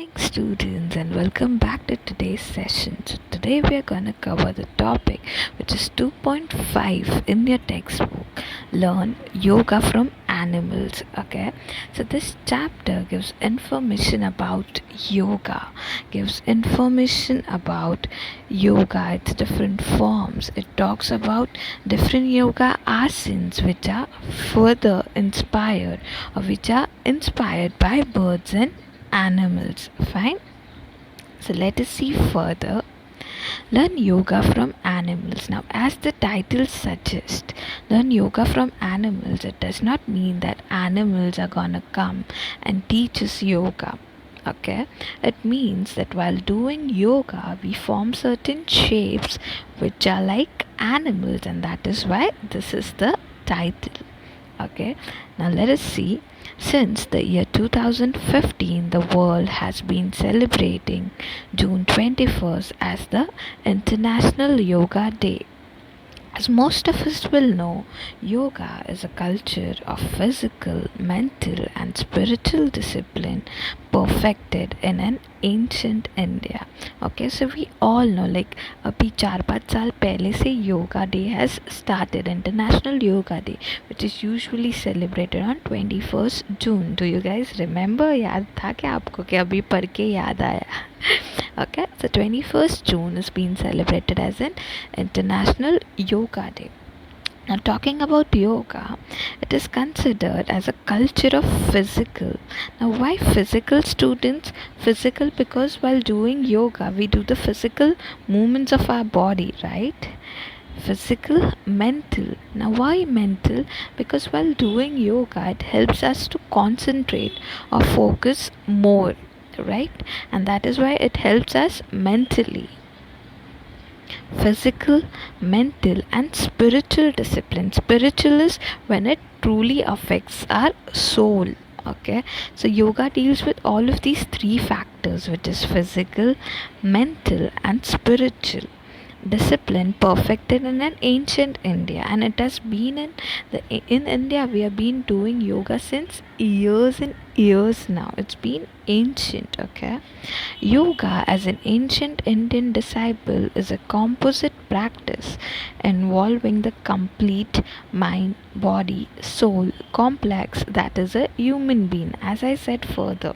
Morning, students, and welcome back to today's session. So today we are going to cover the topic which is 2.5 in your textbook. Learn yoga from animals. Okay, so this chapter gives information about yoga, its different forms. It talks about different yoga asanas which are further inspired or which are inspired by birds and animals. Fine. So let us see further. Learn yoga from animals. Now, as the title suggests, learn yoga from animals. It does not mean that animals are gonna come and teach us yoga. Okay, it means that while doing yoga, we form certain shapes which are like animals, and that is why this is the title. Okay, now let us see. Since the year 2015, the world has been celebrating June 21st as the International Yoga Day. As most of us will know, yoga is a culture of physical, mental, and spiritual discipline perfected in an ancient India. Okay, so we all know, like अभी 4-5 साल पहले से yoga day has started, International Yoga Day, which is usually celebrated on 21st June. Do you guys remember? याद था क्या आपको कि अभी पढ़ के याद आया? Okay, so 21st June is being celebrated as an International Yoga Day. Now, talking about yoga, it is considered as a culture of physical. Now, why physical, students? Physical because while doing yoga, we do the physical movements of our body, right? Physical, mental. Now, why mental? Because while doing yoga, it helps us to concentrate or focus more, right? And that is why it helps us mentally. Physical, mental, and spiritual discipline. Spiritual is when it truly affects our soul. Okay, so yoga deals with all of these three factors, which is physical, mental, and spiritual discipline perfected in an ancient India, and it has been in India. We have been doing yoga since years and years now. It's been ancient. Okay, yoga as an ancient Indian disciple is a composite practice involving the complete mind, body, soul complex that is a human being. As I said further,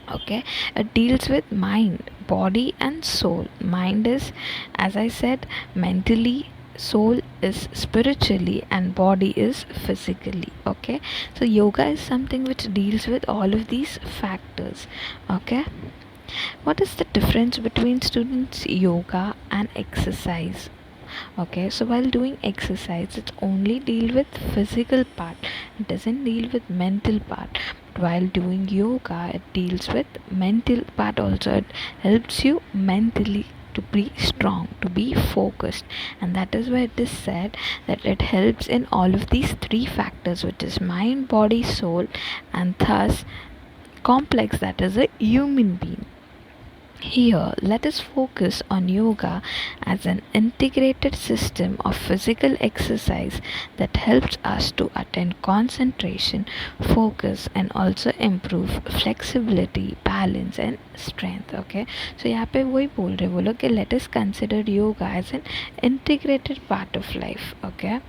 okay, it deals with mind, body, and soul. Mind is, as I said, mentally, soul is spiritually, and body is physically. Okay, so yoga is something which deals with all of these factors. Okay, what is the difference between students yoga and exercise? Okay, so while doing exercise, it only deal with physical part, it doesn't deal with mental part. But while doing yoga, it deals with mental part also. It helps you mentally to be strong, to be focused, and that is why it is said that it helps in all of these three factors, which is mind, body, soul, and thus complex that is a human being. Here, let us focus on yoga as an integrated system of physical exercise that helps us to attain concentration, focus, and also improve flexibility, balance, and strength. Okay, so यहाँ पे वही बोल रहे वो लोग कि let us consider yoga as an integrated part of life. Okay,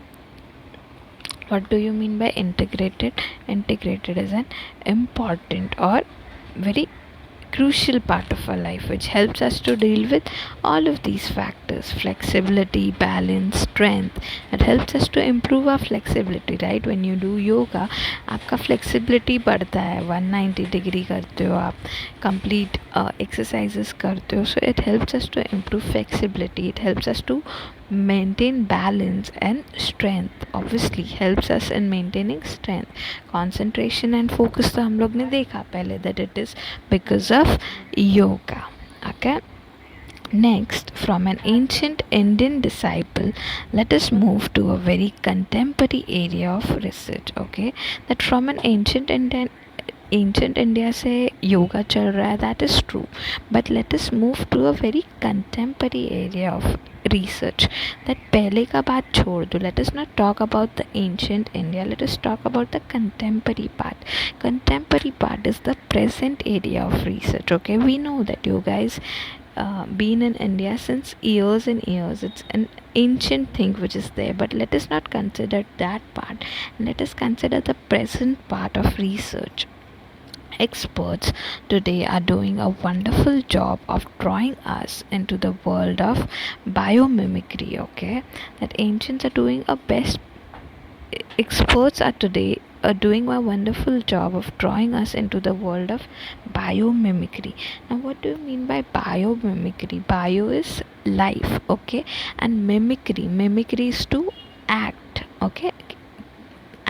what do you mean by integrated? Integrated is an important or very crucial part of our life which helps us to deal with all of these factors: flexibility, balance, strength. It helps us to improve our flexibility, right? When you do yoga, आपका flexibility बढ़ता है, 190 degree करते हो आप, complete exercises करते हो, so it helps us to improve flexibility. It helps us to maintain balance, and strength obviously helps us in maintaining strength. Concentration and focus तो हम लोग ने देखा पहले that it is because of yoga. Okay, next, from an ancient Indian disciple, let us move to a very contemporary area of research. Okay, that from an ancient Indian ancient India से योगा चल रहा है, that is true, but let us move to a very contemporary area of research. That पहले का बात छोड़ दो, let us not talk about the ancient India, let us talk about the contemporary part. Contemporary part is the present area of research. Okay, we know that you guys been in India since years and years. It's an ancient thing which is there, but let us not consider that part. Let us consider the present part of research. Experts today are doing a wonderful job of drawing us into the world of biomimicry. Okay, that ancients are doing a best, experts are today are doing a wonderful job of drawing us into the world of biomimicry. Now, what do you mean by biomimicry? Bio is life, okay, and mimicry is to act, okay.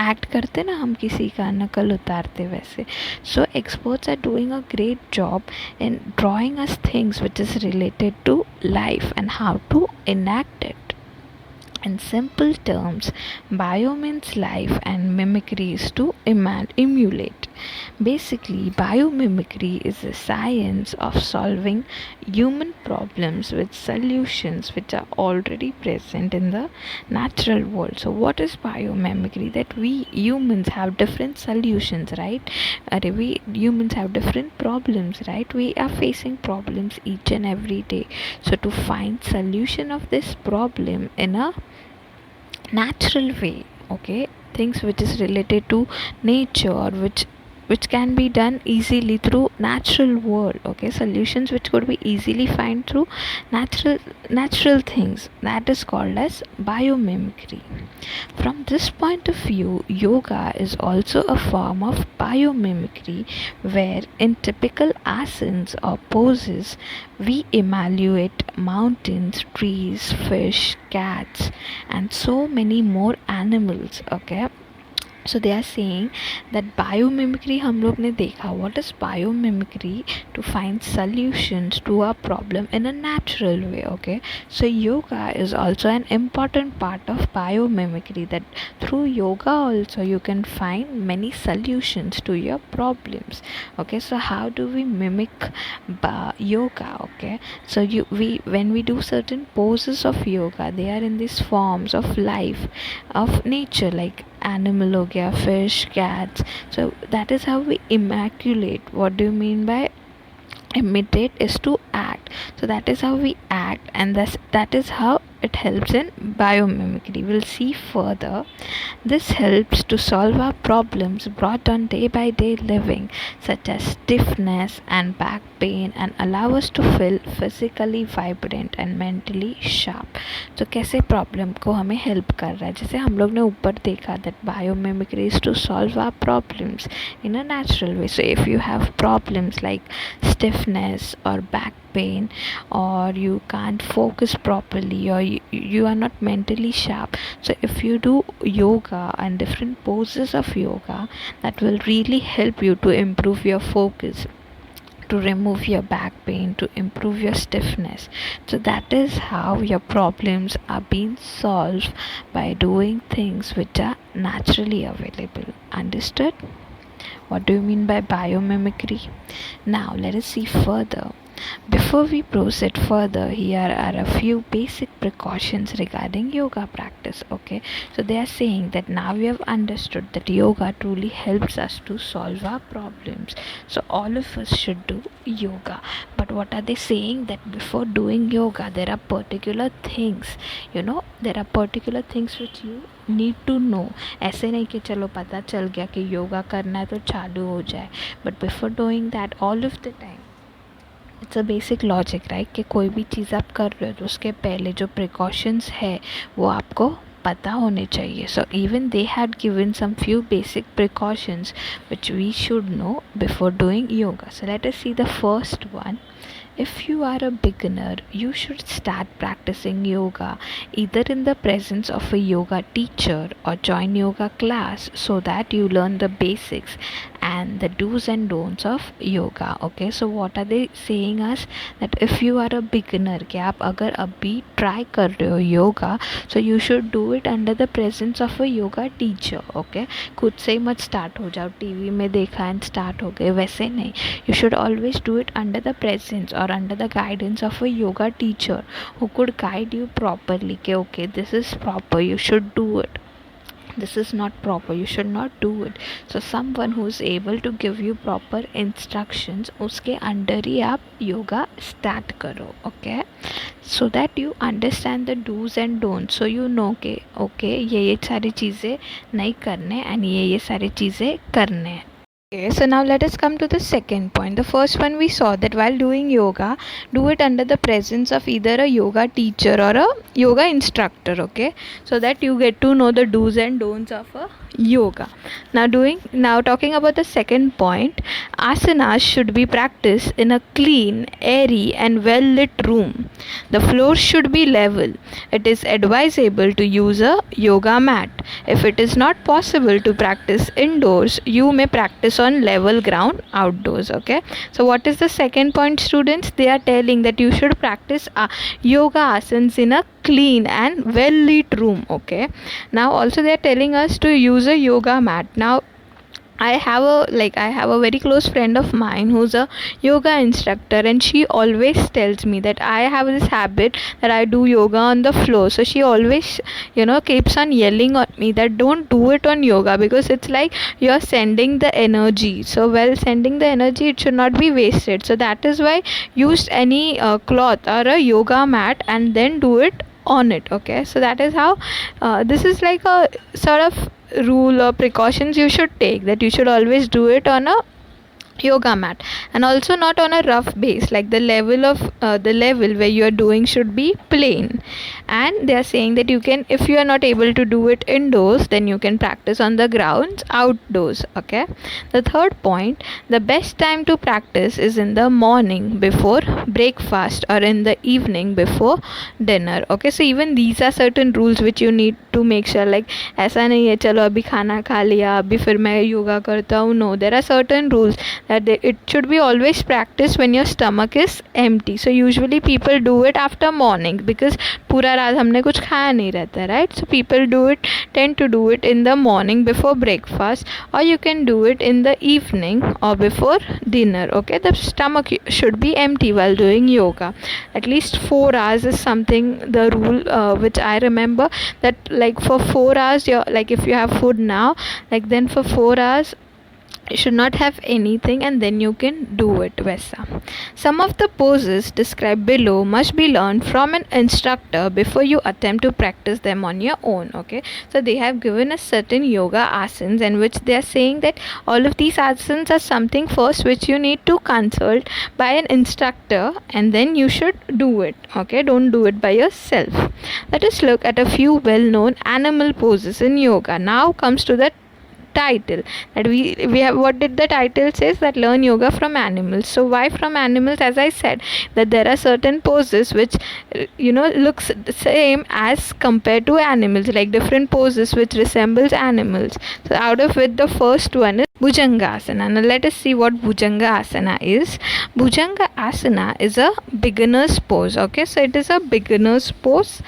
Act करते ना हम किसी का नकल उतारते वैसे. So experts are doing a great job in drawing us things which is related to life and how to enact it. In simple terms, bio means life and mimicry is to emulate. Basically, biomimicry is the science of solving human problems with solutions which are already present in the natural world. So, what is biomimicry? That we humans have different solutions, right? We humans have different problems, right? We are facing problems each and every day. So, to find solution of this problem in a natural way, okay, things which is related to nature or which can be done easily through natural world, okay, solutions which could be easily find through natural things, that is called as biomimicry. From this point of view, yoga is also a form of biomimicry where in typical asanas or poses we evaluate mountains, trees, fish, cats and so many more animals, okay. So they are saying that biomimicry हम लोग ने देखा. What is biomimicry? To find solutions to a problem in a natural way, okay. So yoga is also an important part of biomimicry, that through yoga also you can find many solutions to your problems, okay. So how do we mimic yoga, okay. So when we do certain poses of yoga, they are in these forms of life of nature, like animal हो गया, fish, cats. So that is how we immaculate. What do you mean by imitate? Is to act. So that is how we act, and that is how it helps in biomimicry. We'll see further. This helps to solve our problems brought on day by day living, such as stiffness and back pain, and allow us to feel physically vibrant and mentally sharp. तो कैसे problem को हमें help कर रहा है, जैसे हम लोग ने ऊपर देखा that biomimicry is to solve our problems in a natural way. So if you have problems like stiffness or back pain, or you can't focus properly, or you are not mentally sharp, so if you do yoga and different poses of yoga, that will really help you to improve your focus, to remove your back pain, to improve your stiffness. So that is how your problems are being solved by doing things which are naturally available. Understood? What do you mean by biomimicry? Now let us see further. Before we proceed further, here are a few basic precautions regarding yoga practice, okay. So they are saying that now we have understood that yoga truly helps us to solve our problems, so all of us should do yoga. But what are they saying? That before doing yoga there are particular things, there are particular things which you need to know. ऐसे नहीं कि चलो पता चल गया कि योगा करना है तो चालू हो जाए, but before doing that all of the time it's a basic logic, right, कि कोई भी चीज़ आप कर रहे हो तो उसके पहले जो प्रिकॉशंस है वो आपको पता होने चाहिए. So even they had given some few basic precautions which we should know before doing yoga. So let us see the first one. If you are a beginner, you should start practicing yoga either in the presence of a yoga teacher or join yoga class so that you learn the basics and the do's and don'ts of yoga, okay. So what are they saying us? That if you are a beginner, कि आप अगर अभी try कर रहे हो yoga, so you should do do it under the presence of a yoga teacher. Okay, खुद से ही मत start हो जाओ, TV में देखा and start हो गए, वैसे नहीं. You should always do it under the presence or under the guidance of a yoga teacher who could guide you properly. Okay, this is proper, you should do it. This is not proper, you should not do it. So someone who is able to give you proper instructions, उसके under ही आप yoga start करो. Okay, so that you understand the do's and don'ts, so you know के okay ये सारी चीज़ें नहीं करने and ये सारी चीज़ें करने. Okay, so now let us come to the second point. The first one we saw that while doing yoga, do it under the presence of either a yoga teacher or a yoga instructor. Okay, so that you get to know the do's and don'ts of a yoga. Now talking about the second point, asanas should be practiced in a clean, airy and well lit room. The floor should be level. It is advisable to use a yoga mat. If it is not possible to practice indoors, you may practice on level ground outdoors. Okay, so what is the second point, students? They are telling that you should practice yoga asanas in a clean and well lit room. Okay, now also they are telling us to use a yoga mat. Now I have a very close friend of mine who's a yoga instructor, and she always tells me that I have this habit that I do yoga on the floor. So she always keeps on yelling at me that don't do it on yoga, because it's like you're sending the energy. So while sending the energy, it should not be wasted. So that is why use any cloth or a yoga mat and then do it on it. Okay, so that is how this is like a sort of rule or precautions you should take, that you should always do it on a yoga mat, and also not on a rough base. Like the level where you are doing should be plain. And they are saying that you can, if you are not able to do it indoors, then you can practice on the grounds outdoors. Okay, the third point, the best time to practice is in the morning before breakfast or in the evening before dinner. Okay, so even these are certain rules which you need to make sure, like ऐसा नहीं है चलो अभी खाना खा लिया अभी फिर मैं योगा करता हूँ. No, there are certain rules that it should be always practiced when your stomach is empty. So usually people do it after morning, because पूरा रात हमने कुछ खाया नहीं रहता, right? So people tend to do it in the morning before breakfast, or you can do it in the evening or before dinner. Okay, the stomach should be empty while doing yoga. At least 4 hours is something, the rule which I remember, that like for 4 hours, like if you have food now, like then for 4 hours you should not have anything, and then you can do it. Vesa. Some of the poses described below must be learned from an instructor before you attempt to practice them on your own. Okay, so they have given us certain yoga asanas, in which they are saying that all of these asanas are something first which you need to consult by an instructor, and then you should do it. Okay, don't do it by yourself. Let us look at a few well-known animal poses in yoga. Now comes to the title that we have. What did the title says? That learn yoga from animals. So why from animals? As I said, that there are certain poses which looks the same as compared to animals, like different poses which resembles animals. So out of it, the first one is Bhujangasana. Now let us see what Bhujangasana is. Bhujangasana is a beginner's pose. Okay, so it is a beginner's pose,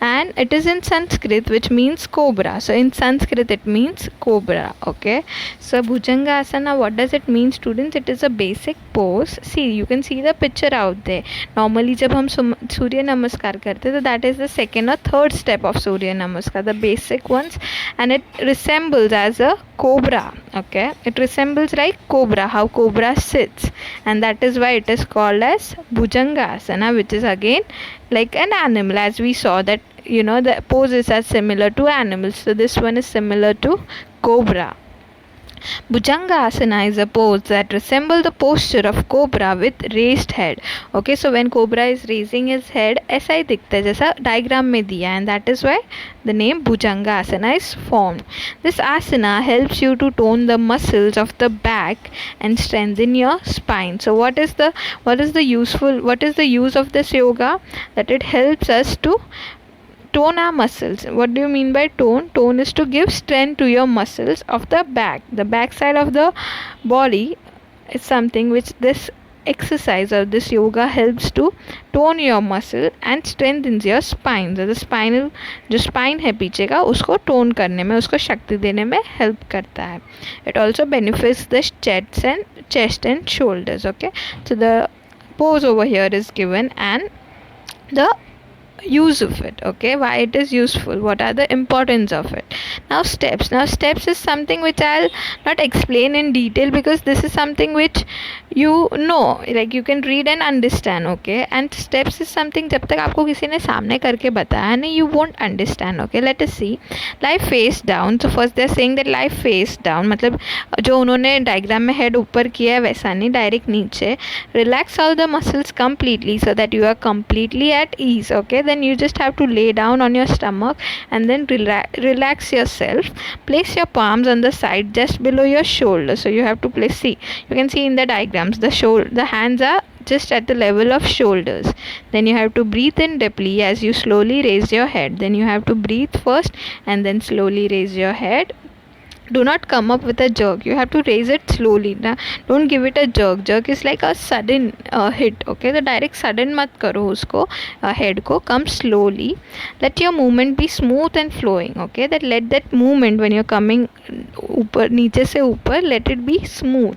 and it is in Sanskrit, which means cobra. So in Sanskrit it means cobra. Okay, so Bhujangasana, what does it mean, students? It is a basic pose. See, you can see the picture out there. Normally जब हम सूर्य नमस्कार करते तो that is the second or third step of सूर्य नमस्कार, the basic ones, and it resembles as a cobra. Okay, it resembles like cobra, how cobra sits, and that is why it is called as Bhujangasana, which is again like an animal, as we saw that the poses are similar to animals. So this one is similar to cobra. Bhujangasana is a pose that resembles the posture of cobra with raised head. Okay, so when cobra is raising his head, ऐसा ही दिखता है जैसा diagram में दिया, and that is why the name Bhujangasana is formed. This asana helps you to tone the muscles of the back and strengthen your spine. So what is the use of this yoga? That it helps us to tone our muscles. What do you mean by tone? Tone is to give strength to your muscles of the back. The back side of the body is something which this exercise or this yoga helps to tone your muscle and strengthens your spine. So the spinal जो spine है पीछे का उसको tone करने में, उसको शक्ति देने में help करता है. It also benefits the chest and shoulders. Okay, so the pose over here is given and the use of it. Okay, why it is useful, what are the importance of it. Now steps is something which I'll not explain in detail because this is something which you know, like you can read and understand. Okay, and steps is something जब तक आपको किसी ने सामने करके बताया नहीं, you won't understand. Okay, let us see. Lie face down. So first they're saying that lie face down, मतलब जो उन्होंने डायग्राम में हेड ऊपर किया है वैसा नहीं, डायरेक्ट नीचे. Relax all the muscles completely so that you are completely at ease. Okay, then you just have to lay down on your stomach and then relax yourself. Place your palms on the side just below your shoulder. So you have to place, see, you can see in the diagrams the hands are just at the level of shoulders. Then you have to breathe in deeply as you slowly raise your head. Then you have to breathe first and then slowly raise your head. Do not come up with a jerk, you have to raise it slowly. Now don't give it a jerk is like a sudden hit. Okay, the direct sudden mat karo usko head ko, come slowly. Let your movement be smooth and flowing. Okay, that let that movement when you're coming upar niche se upar, let it be smooth.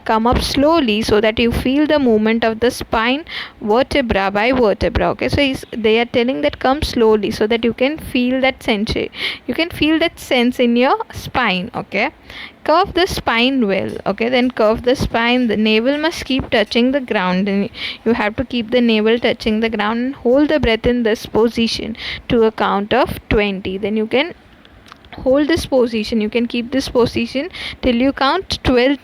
Come up slowly so that you feel the movement of the spine vertebra by vertebra. Okay, so they are telling that come slowly so that you can feel that sense, in your spine. Okay, curve the spine well. Okay, then curve the spine, the navel must keep touching the ground, and you have to keep the navel touching the ground and hold the breath in this position to a count of 20. Then you can hold this position, you can keep this position till you count 20.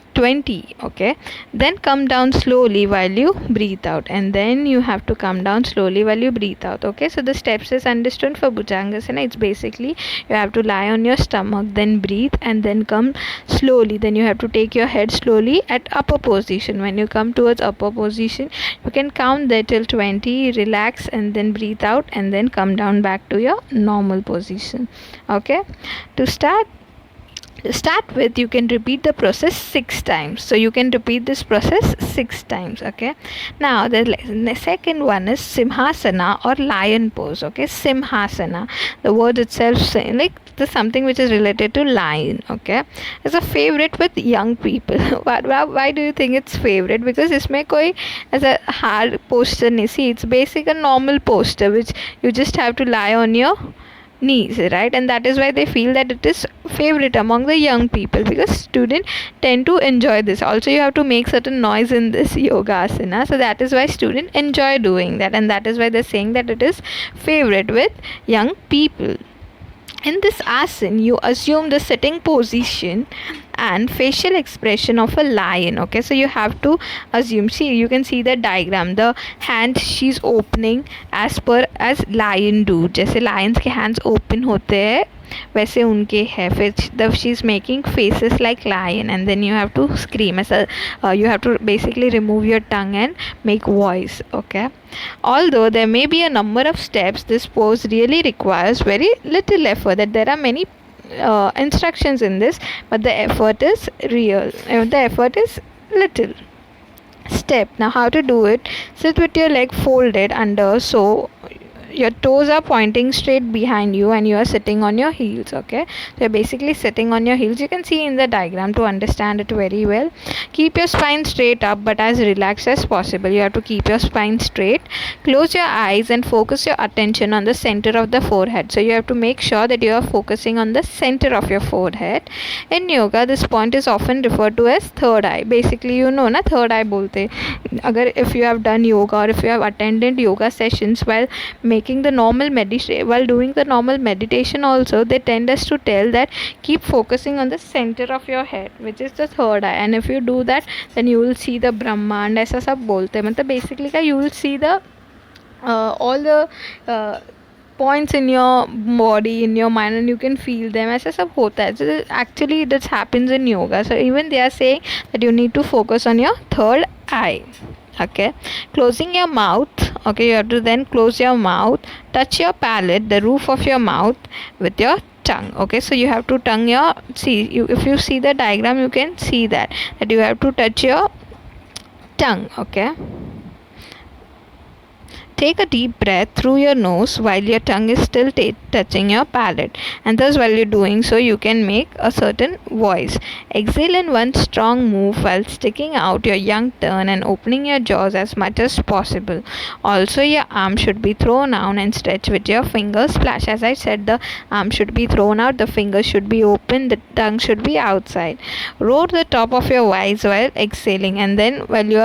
Okay, then come down slowly while you breathe out, and then you have to come down slowly while you breathe out. Okay, so the steps is understood for Bhujangasana. It's basically you have to lie on your stomach, then breathe, and then come slowly. Then you have to take your head slowly at upper position. When you come towards upper position, you can count there till 20, relax, and then breathe out, and then come down back to your normal position. Okay, to start with, you can repeat the process 6 times. So you can repeat this process 6 times. Okay, now the second one is Simhasana or lion pose. Okay, Simhasana, the word itself saying like this, something which is related to lion. Okay, it's a favorite with young people. Why do you think it's favorite? Because इसमें कोई as a hard posture नहीं. See, it's basic a normal posture which you just have to lie on your knees, right? And that is why they feel that it is favorite among the young people, because students tend to enjoy this. Also, you have to make certain noise in this yoga asana, so that is why students enjoy doing that, and that is why they're saying that it is favorite with young people. In this asana, you assume the sitting position and facial expression of a lion. Okay, so you have to assume, see, you can see the diagram, the hand she's opening as lion do. जैसे lions के hands open होते हैं वैसे उनके है. फिर she is making faces like lion, and then you have to scream as you have to basically remove your tongue and make voice. Okay, although there may be a number of steps, this pose really requires very little effort. That there are many instructions in this, but the effort is real. The effort is little. Step. Now how to do it? Sit with your leg folded under, so your toes are pointing straight behind you and you are sitting on your heels. Okay, so you're basically sitting on your heels. You can see in the diagram to understand it very well. Keep your spine straight up but as relaxed as possible. You have to keep your spine straight. Close your eyes and focus your attention on the center of the forehead. So you have to make sure that you are focusing on the center of your forehead. In yoga, this point is often referred to as third eye. Basically, you know na, third eye bolte. Agar if you have done yoga or if you have attended yoga sessions while doing the normal meditation also, they tend us to tell that keep focusing on the center of your head, which is the third eye, and if you do that, then you will see the Brahmand. ऐसा सब बोलते हैं, मतलब basically का you will see the all the points in your body, in your mind, and you can feel them. ऐसा सब होता है. So actually this happens in yoga. So even they are saying that you need to focus on your third eye. Okay, closing your mouth. Okay, you have to then close your mouth, touch your palate, the roof of your mouth with your tongue. Okay, so you have to tongue your, see, if you see the diagram, you can see that you have to touch your tongue. Okay, take a deep breath through your nose while your tongue is still touching your palate, and thus, while you're doing so, you can make a certain voice. Exhale in one strong move while sticking out your young tongue and opening your jaws as much as possible. Also, your arm should be thrown out and stretch with your fingers. Splash. As I said, the arm should be thrown out, the fingers should be open, the tongue should be outside. Roar the top of your voice while exhaling, and then while you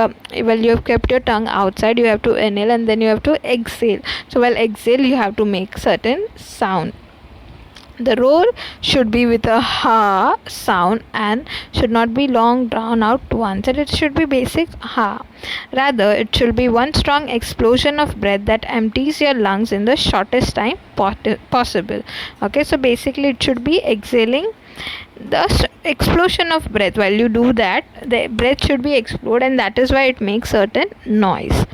have kept your tongue outside, you have to inhale and then you have to exhale. So while exhale, you have to make certain sound. The roar should be with a ha sound and should not be long drawn out once, and it should be basic ha. Rather, it should be one strong explosion of breath that empties your lungs in the shortest time possible. Okay, so basically it should be exhaling the explosion of breath. While you do that, the breath should be explode, and that is why it makes certain noise.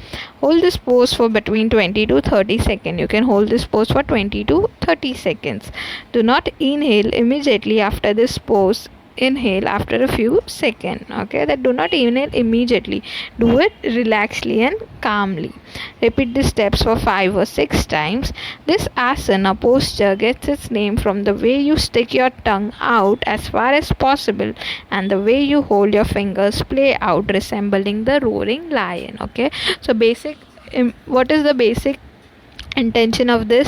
Hold this pose for between 20 to 30 seconds. You can hold this pose for 20 to 30 seconds. Do not inhale immediately after this pose. Inhale after a few seconds. Okay, that do not inhale immediately. Do it relaxedly and calmly. Repeat the steps for 5 or 6 times. This asana posture gets its name from the way you stick your tongue out as far as possible and the way you hold your fingers play out, resembling the roaring lion. Okay, so what is the basic intention of this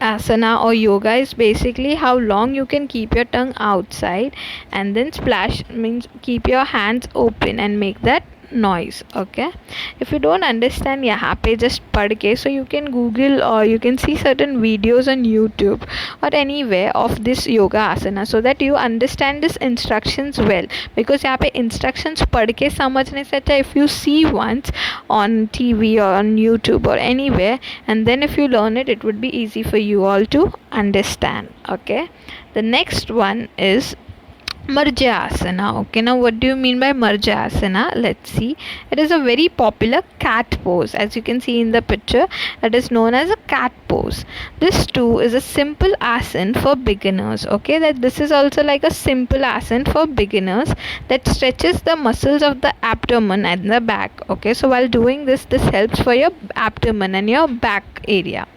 asana or yoga is basically how long you can keep your tongue outside, and then splash means keep your hands open and make that noise. Okay, if you don't understand यहाँ पे just पढ़ के, so you can Google or you can see certain videos on YouTube or anywhere of this yoga asana so that you understand this instructions well, because यहाँ पे instructions पढ़ के समझने से अच्छा if you see once on TV or on YouTube or anywhere, and then if you learn it, it would be easy for you all to understand. Okay, the next one is Marja Asana. Okay, now what do you mean by Marja Asana? Let's see. It is a very popular cat pose. As you can see in the picture, it is known as a cat pose. This too is a simple asana for beginners. Okay, that this is also like a simple asana for beginners that stretches the muscles of the abdomen and the back. Okay, so while doing this helps for your abdomen and your back area.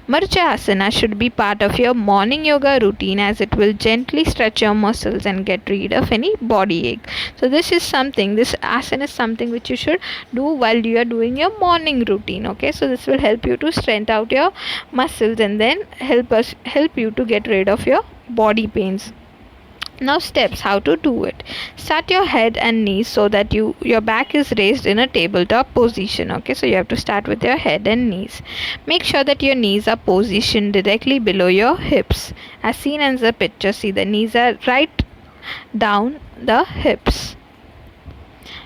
Marja Asana should be part of your morning yoga routine as it will gently stretch your muscles and get rid of any body ache. So this asana is something which you should do while you are doing your morning routine. Okay, so this will help you to strengthen out your muscles and then help you to get rid of your body pains. Now steps how to do it. Start your head and knees so that your back is raised in a tabletop position. Okay, so you have to start with your head and knees. Make sure that your knees are positioned directly below your hips. As seen in the picture, see the knees are right down the hips.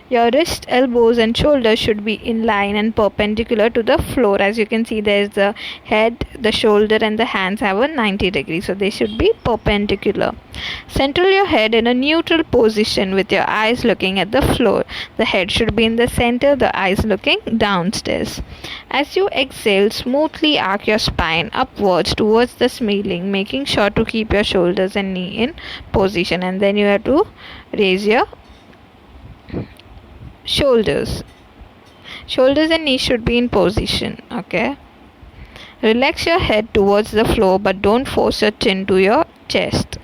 Your wrist, elbows and shoulders should be in line and perpendicular to the floor. As you can see, there is the head, the shoulder and the hands have a 90 degrees. So they should be perpendicular. Center your head in a neutral position with your eyes looking at the floor. The head should be in the center, the eyes looking downstairs. As you exhale, smoothly arc your spine upwards towards the ceiling, making sure to keep your shoulders and knee in position. And then you have to raise your shoulders and knees should be in position. Okay, relax your head towards the floor but don't force your chin to your chest.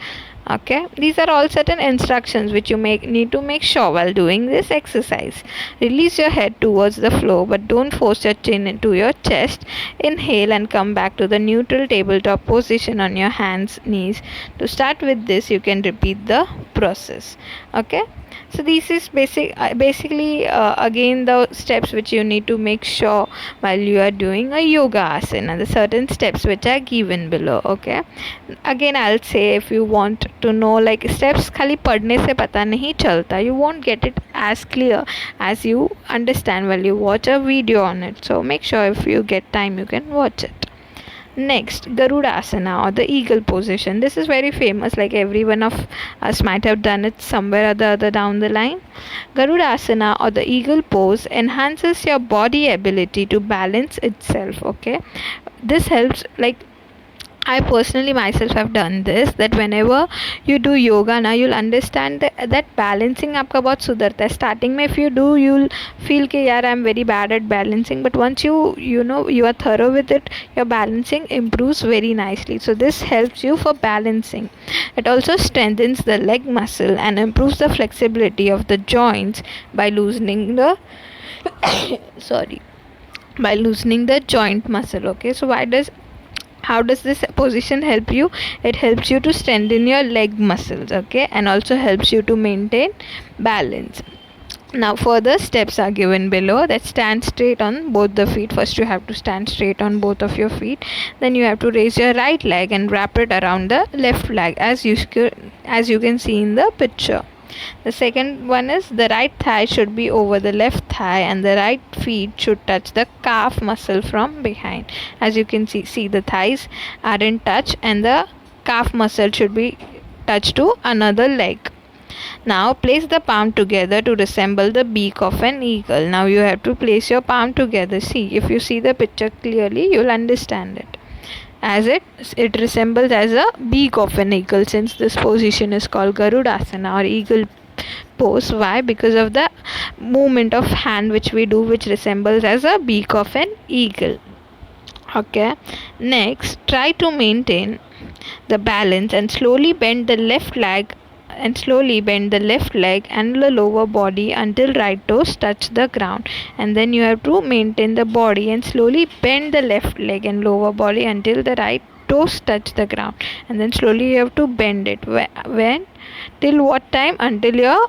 Okay, these are all certain instructions which you need to make sure while doing this exercise. Release your head towards the floor but don't force your chin into your chest. Inhale and come back to the neutral tabletop position on your hands, knees. To start with this, you can repeat the process. Okay, so this is basically again the steps which you need to make sure while you are doing a yoga asana, the certain steps which are given below. Okay, again I'll say, if you want to know like steps खाली पढ़ने से पता नहीं चलता, you won't get it as clear as you understand while you watch a video on it. So make sure if you get time you can watch it. Next, Garudasana or the eagle position. This is very famous, like everyone of us might have done it somewhere or the other down the line. Garudasana or the eagle pose enhances your body ability to balance itself. Okay, this helps, like I personally myself have done this, that whenever you do yoga now, you'll understand that balancing आपका बहुत सुधरता है. Starting में if you do, you'll feel कि यार I'm very bad at balancing, but once you know you are thorough with it, your balancing improves very nicely. So this helps you for balancing. It also strengthens the leg muscle and improves the flexibility of the joints by loosening the by loosening the joint muscle. Okay, so how does this position help you? It helps you to strengthen your leg muscles, okay, and also helps you to maintain balance. Now further steps are given below, that stand straight on both the feet. First you have to stand straight on both of your feet, then you have to raise your right leg and wrap it around the left leg as you can see in the picture. The second one is the right thigh should be over the left thigh and the right feet should touch the calf muscle from behind. As you can see the thighs are in touch and the calf muscle should be touched to another leg. Now place the palm together to resemble the beak of an eagle. Now you have to place your palm together. See, if you see the picture clearly, you'll understand it. As it resembles as a beak of an eagle, since this position is called Garudasana or eagle pose. Why? Because of the movement of hand which we do, which resembles as a beak of an eagle. Okay, next try to maintain the balance and slowly bend the left leg and the lower body until right toes touch the ground, and then you have to maintain the body and slowly bend the left leg and lower body until the right toes touch the ground, and then slowly you have to bend it. When till what time? Until your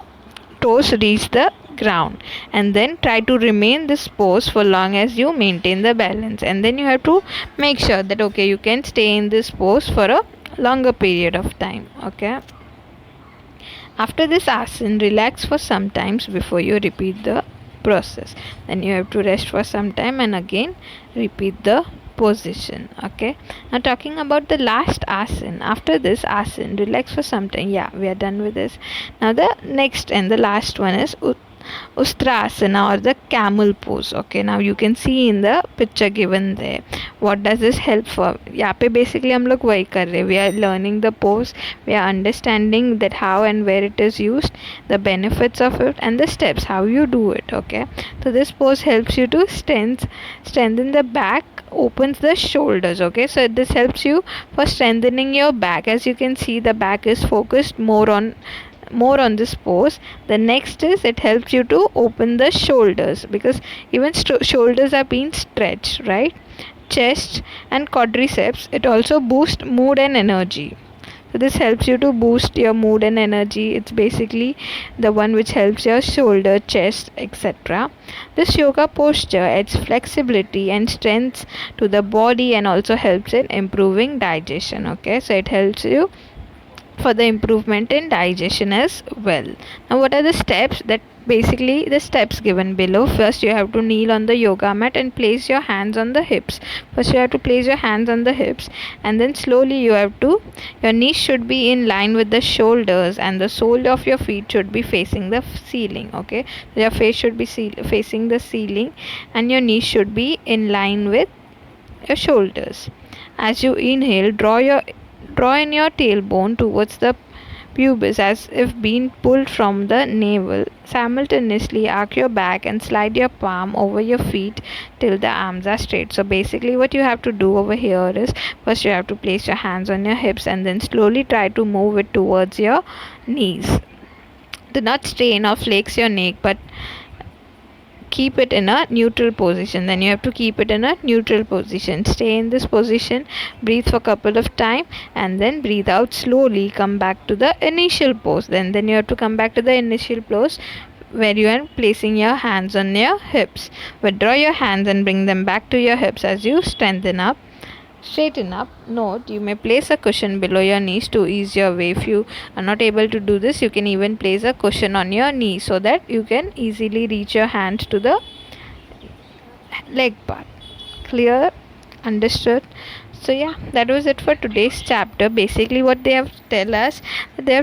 toes reach the ground, and then try to remain this pose for long as you maintain the balance, and then you have to make sure that okay, you can stay in this pose for a longer period of time. Okay, after this asana, relax for some times before you repeat the process. Then you have to rest for some time and again repeat the position. Okay, now talking about the last asana. After this asana, relax for some time. Yeah, we are done with this. Now the next and the last one is Ustrasana or the camel pose. Okay, now you can see in the picture given there. What does this help for? यहाँ पे basically हम लोग वही कर रहे. We are learning the pose. We are understanding that how and where it is used, the benefits of it, and the steps how you do it. Okay, so this pose helps you to strengthen the back, opens the shoulders. Okay, so this helps you for strengthening your back. As you can see, the back is focused more on this pose. The next is it helps you to open the shoulders, because even shoulders are being stretched, right? Chest and quadriceps. It also boosts mood and energy. So this helps you to boost your mood and energy. It's basically the one which helps your shoulder, chest, etc. This yoga posture adds flexibility and strength to the body and also helps in improving digestion. Okay, so it helps you for the improvement in digestion as well. Now what are the steps? That basically the steps given below. First you have to kneel on the yoga mat and place your hands on the hips. First you have to place your hands on the hips, and then slowly your knees should be in line with the shoulders and the sole of your feet should be facing the ceiling. Okay, so your face should be facing the ceiling and your knees should be in line with your shoulders. As you inhale, draw in your tailbone towards the pubis as if being pulled from the navel. Simultaneously arc your back and slide your palm over your feet till the arms are straight. So basically what you have to do over here is, first you have to place your hands on your hips and then slowly try to move it towards your knees. Do not strain or flex your neck, but keep it in a neutral position. Then you have to keep it in a neutral position. Stay in this position, breathe for a couple of time, and then breathe out slowly. Come back to the initial pose. Then you have to come back to the initial pose where you are placing your hands on your hips. Withdraw your hands and bring them back to your hips as you straighten up. Note, you may place a cushion below your knees to ease your way. If you are not able to do this, you can even place a cushion on your knee so that you can easily reach your hand to the leg part. Clear? Understood? So yeah, that was it for today's chapter. Basically what they have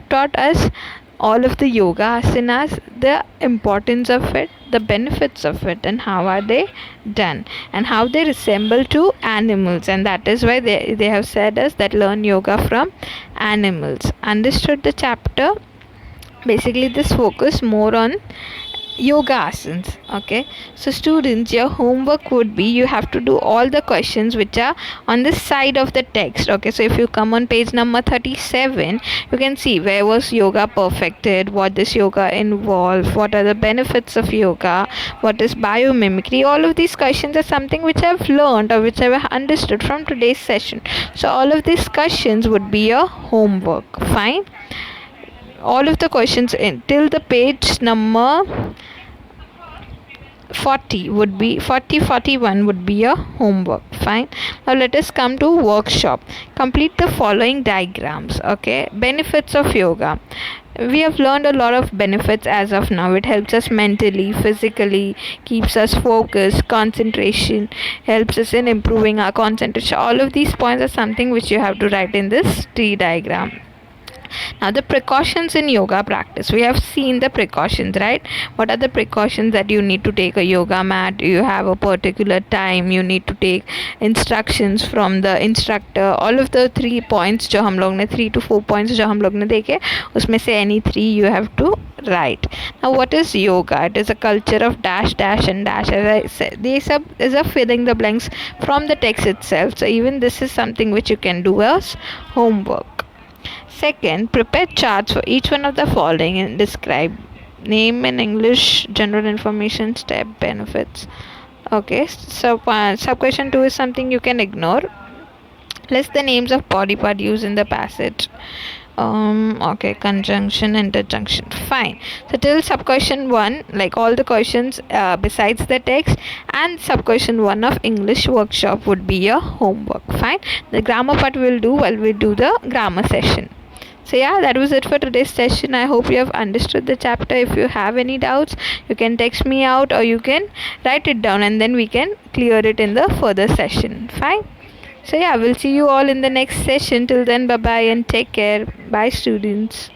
taught us all of the yoga asanas, the importance of it, the benefits of it and how are they done and how they resemble to animals, and that is why they have said us that learn yoga from animals. Understood the chapter? Basically this focus more on yoga asanas. Okay, so students, your homework would be you have to do all the questions which are on the side of the text. Okay, so if you come on page number 37, you can see where was yoga perfected, what does yoga involve, what are the benefits of yoga, what is biomimicry. All of these questions are something which I've learned or which I've understood from today's session. So all of these questions would be your homework. Fine, all of the questions in till the page number 40 would be 41 would be your homework. Fine, now let us come to workshop. Complete the following diagrams. Okay, benefits of yoga. We have learned a lot of benefits as of now. It helps us mentally, physically, keeps us focused, concentration, helps us in improving our concentration. All of these points are something which you have to write in this tree diagram. Now the precautions in yoga practice. We have seen the precautions, right? What are the precautions that you need to take a yoga mat? You have a particular time, you need to take instructions from the instructor. All of the 3 points जो हम लोग ने 3 to 4 points जो हम लोग ने देखे, उसमें से any 3 you have to write. Now what is yoga? It is a culture of dash dash and dash. As I said, these is a filling the blanks from the text itself. So even this is something which you can do as homework. Second, prepare charts for each one of the following and describe. Name in English, general information, step, benefits. Okay, so sub question 2 is something you can ignore. List the names of body part used in the passage. Okay, conjunction, interjunction. Fine. So till sub question 1, like all the questions besides the text, and sub question 1 of English workshop would be your homework. Fine. The grammar part we'll do while we do the grammar session. So yeah, that was it for today's session. I hope you have understood the chapter. If you have any doubts, you can text me out or you can write it down and then we can clear it in the further session. Fine. So yeah, we'll see you all in the next session. Till then, bye bye and take care. Bye students.